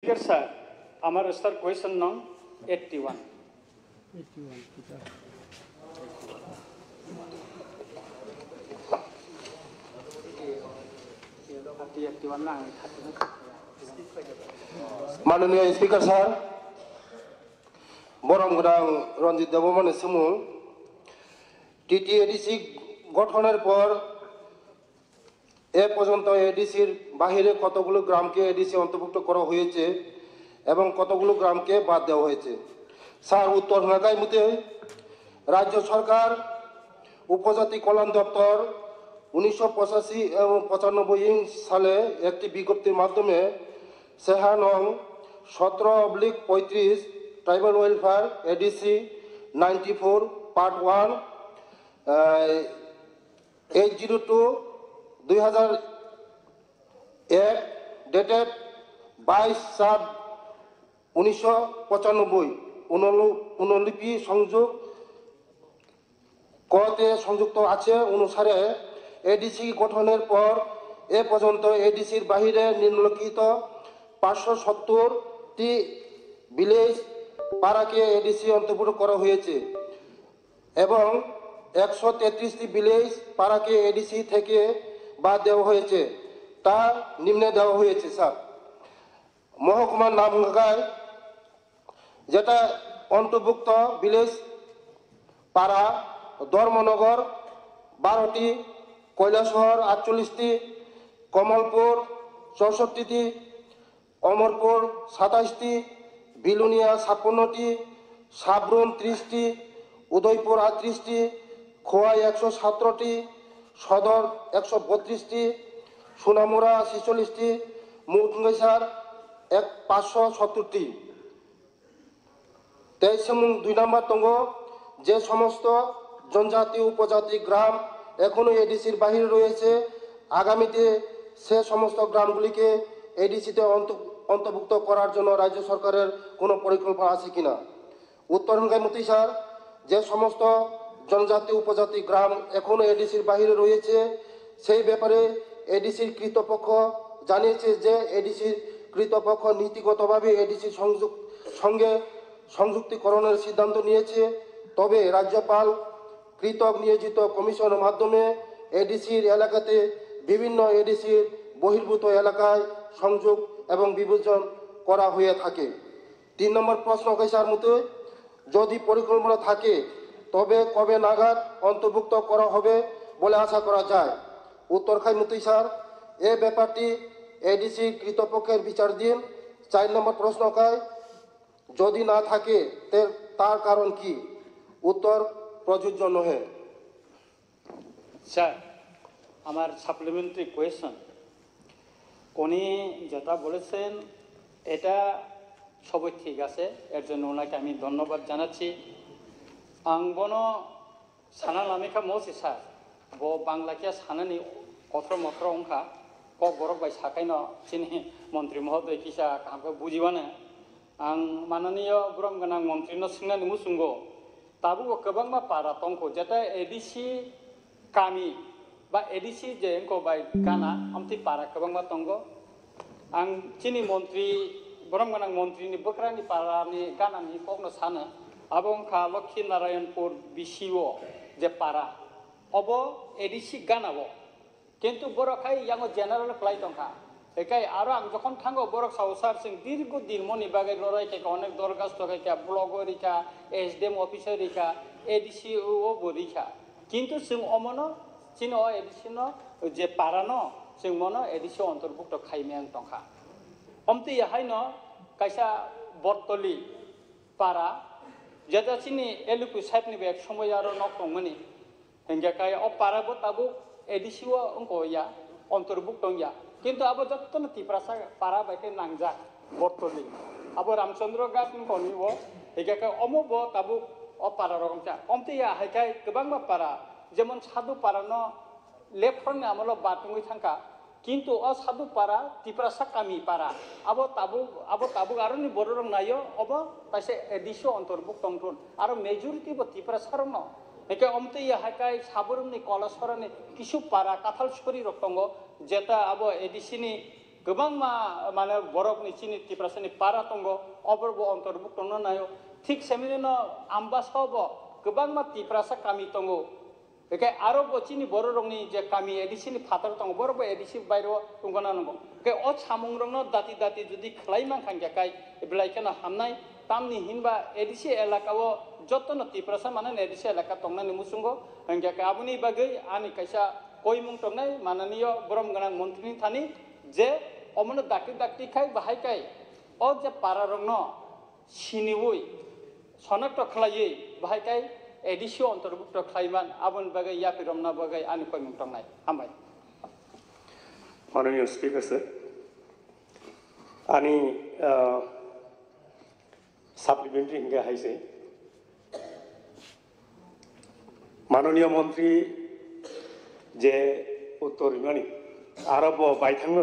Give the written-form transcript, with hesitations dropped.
Sir, আমার sir question নং 81 माननीय स्पीकर सर बरम गदां रंजित देवमोहन सुमु टीटीएडीसी गठনের পর এ পর্যন্ত এডিসির বাহিরে কতগুলো গ্রামকে এডিসি অন্তর্ভুক্ত করা হয়েছে এবং কতগুলো গ্রামকে বাদ দেওয়া হয়েছে স্যার উত্তর নাগাই মতে রাজ্য সরকার উপজাতি কল্যাণ দপ্তর 1985 এবং 95 সালে একটি বিজ্ঞপ্তির মাধ্যমে সেহা নং 17/35 tribal welfare ADC 94 part 1 802/2001 dated 22/7/1995 অনুলিপি সংযোগ কতে সংযুক্ত আছে অনুসারে এডিসি গঠনের পর এ পর্যন্ত এডিসির বাহিরে নিম্নলিখিত 570টি ভিলেজ পাড়াকে এডিসি অন্তর্ভুক্ত করা হয়েছে এবং 133টি ভিলেজ পাড়াকে এডিসি থেকে বাদ দেওয়া হয়েছে তা নিম্নে দেওয়া হয়েছে স্যার মহকুমার নামগায় যেটা অন্তর্ভুক্ত ভিলেজ পাড়া ধর্মনগর 12টি কৈলাসহর 48টি কমলপুর 64টি অমরপুর 27টি বিলুনিয়া 56টি সাবরুম 30টি উদয়পুর 38টি খোয়াই 117টি সদর 132টি সোনামুড়া 46টি মুটঙ্গেসার 570টি 23 2 নম্বর তঙ্গ যে সমস্ত জনজাতি উপজাতি গ্রাম এখনো এডিসির বাহিরে রয়েছে আগামীতে সে সমস্ত গ্রামগুলিকে এডিসিতে অন্তর্ভুক্ত করার জন্য রাজ্য সরকারের কোনো পরিকল্পনা আছে কিনা উত্তরঙ্গাই মতি স্যার যে সমস্ত জনজাতি উপজাতি গ্রাম এখনো এডিসির বাহিরে রয়েছে সেই ব্যাপারে এডিসির কৃতপক্ষ জানিয়েছে যে এডিসির কৃতপক্ষ নীতিগতভাবে এডিসির সঙ্গে সংযুক্তিকরণের সিদ্ধান্ত নিয়েছে তবে রাজ্যপাল কৃতক নিয়োজিত কমিশনের মাধ্যমে এডিসির এলাকাতে বিভিন্ন এডিসির বহির্ভূত এলাকায় সংযোগ এবং বিভাজন করা হয়ে থাকে 3 নম্বর প্রশ্ন কৈসার মতো যদি পরিকল্পনা থাকে তবে কবে নাগাদ অন্তর্ভুক্ত করা হবে বলে আশা করা যায় উত্তরখাই মতো স্যার এ ব্যাপারটি এডিসি কৃতপক্ষের বিচার দিন 4 নম্বর প্রশ্ন কায় যদি না থাকে তার কারণ কি উত্তর প্রযোজ্য নহে স্যার আমার সাপ্লিমেন্টারি কোয়েশ্চন উনি যেটা বলেছেন এটা সবই ঠিক আছে এর জন্য ওনাকে আমি ধন্যবাদ জানাচ্ছি আং বনো সানা লামিকা মসি স্যার ব বাংলাকিয়া সানানি কত্র মত্র অংখা কক বরক বাই সাকাইন চিনি মন্ত্রী মহোদয় কিসা কাহাকে বুঝিবাनो आं माननीय बुरम गोनां मन्त्रिनो सोंनानै मुसुंगो ताबो गोबांमा पारा तंखौ जेटा एडिसि कामी बा एडिसि जे अंको बाय गाना आमति पारा गोबांमा तंगो आं चिनि मन्त्रि बुरम गोनां मन्त्रिनि बोक्रानि पारानि गानानि कगनो सानो आबंखा लक्ष्मी नारायणपुर बिसिओ जे पारा अबो एडिसि गानाबो किन्तु बरखाय यांगो जेनारेल क्लाइ दंखा एकाय आरो आं जखन थांगो बरक सावसार जों दीर्घ दिन मनि बागै लरायखाय अनेक दरखास्त खायखा ब्लग रिखा एसडीएम अफिसार रिखा एडिसि ओ बरिखा किन्तु जों अमनो चिन एडिसि न जे पारानो जों मनो एडिसि अन्तर्भुक्त खायमें दंखा अमति हाय न कायसा बर्तली पारा जेदा चिनि एलुपु साइबनि बे एक समय आरो नकमनि हेंगाकाय अ पाराबो ताबो एडिसि ओ अंकोया अन्तर्भुक्त या किन्तु अब जत्तन तिप्रासा पारा बायके नांजा बर्तली अब रामचंद्र गात कोनि वो हेगाका अमो बो ताबु अ पारा रकमचा अमतिया हायकाय गोबांबा पारा जेमन साधु पारा न लेफ्टनि आमलो बातुङै थांका किन्तु अ साधु पारा तिप्रासा कामी पारा अब ताबु आरोनि बररं नायो अब तासे एडिसि अन्तर्भुक्त तंथुन आरो मेजरिटी बो तिप्रासा रंग एके अमतिया हायकाय साबरमनि कलासरनि किसु पारा काथालसुरि रक्तंग जेता अब एडिसिनि गोबां माने बरफनि चिनि तिप्रासानि पारा दङ अबरबो अन्तर्भुक्त दङ नायो थिग सेमिनो आम्बासावबो गोबां तिप्रासा गामि दङ बेखे आरो बचिनि बर रंनि जे गामि एडिसिनि फातर दङ बरबो एडिसि बायरो दंगना नंगौ के अ सामुं रंनो दाति दाति जुदि खलाइमान खांजाखाय बेलाइखाना हामनाय तामनि हिनबा एडिसि एलाकाओ जतन तिप्रासा माने एडिसि एलाका दंना निमुसुंगो हंजाके आबुनि बागै आनि कैसा कयमुं दंनाय माननीय ब्रह्म गोनां मन्त्रिनि थानि जे अमनो दाक्ति दाक्ति खाय बाहायखाय अ जे पारा रंनो सिनिवै सनक्त खलायै बाहायखाय एडिसि अन्तर्भुक्त खलाइमान आबुन बागै यापि रमना बागै आनि कयमुं दंनाय हामबाय माननीय स्पीकर सर आणि साप्लिमेंटारी हिंगा हाइसे माननीय मंत्री जे उत्तर मानी आरब बायथांनो